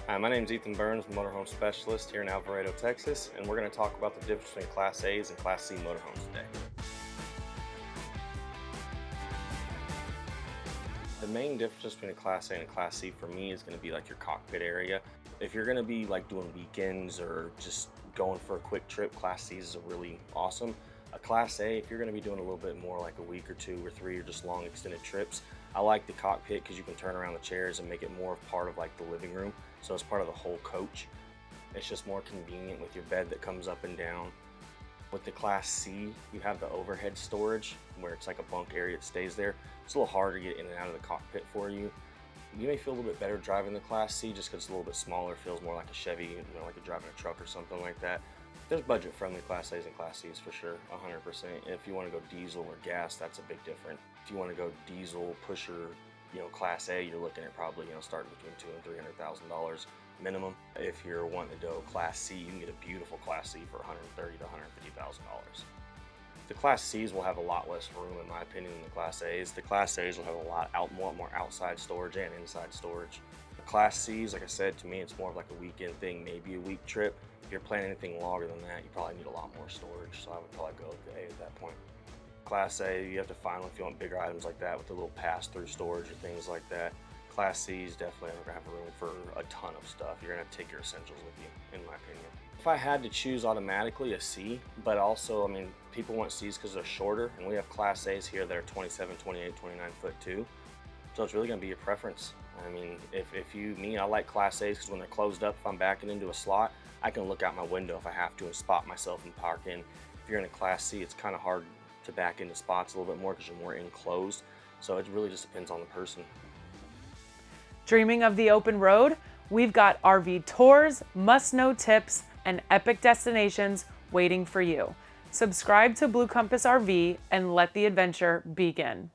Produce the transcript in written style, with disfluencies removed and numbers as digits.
Hi, my name is Ethan Burns, motorhome specialist here in Alvarado, Texas, and we're going to talk about the difference between Class A's and Class C motorhomes today. The main difference between a Class A and a Class C for me is going to be like your cockpit area. If you're going to be like doing weekends or just going for a quick trip, Class C is really awesome. A Class A, if you're going to be doing a little bit more like a week or 2 or 3 or just long extended trips, I like the cockpit because you can turn around the chairs and make it more part of like the living room. So it's part of the whole coach. It's just more convenient with your bed that comes up and down. With the Class C, you have the overhead storage where it's like a bunk area that stays there. It's a little harder to get in and out of the cockpit for you. You may feel a little bit better driving the Class C just because it's a little bit smaller, feels more like a Chevy, like you're driving a truck or something like that. There's budget-friendly Class A's and Class C's for sure, 100%. If you want to go diesel or gas, that's a big difference. If you want to go diesel, pusher, Class A, you're looking at probably, starting between $200,000 and $300,000 minimum. If you're wanting to go Class C, you can get a beautiful Class C for $130,000 to $150,000. The Class C's will have a lot less room, in my opinion, than the Class A's. The Class A's will have a lot more outside storage and inside storage. The Class C's, like I said, to me, it's more of like a weekend thing, maybe a week trip. If you're planning anything longer than that, you probably need a lot more storage, so I would probably go with the A at that point. Class A, you have to find one if you want bigger items like that with a little pass-through storage or things like that. Class C's definitely are going to have room for a ton of stuff. You're going to have to take your essentials with you, in my opinion. If I had to choose automatically, a C, but also, people want C's because they're shorter, and we have Class A's here that are 27, 28, 29 foot too. So it's really going to be your preference. I like Class A's because when they're closed up, if I'm backing into a slot, I can look out my window if I have to and spot myself and park in. If you're in a Class C, it's kind of hard to back into spots a little bit more because you're more enclosed. So it really just depends on the person. Dreaming of the open road? We've got RV tours, must-know tips, and epic destinations waiting for you. Subscribe to Blue Compass RV and let the adventure begin.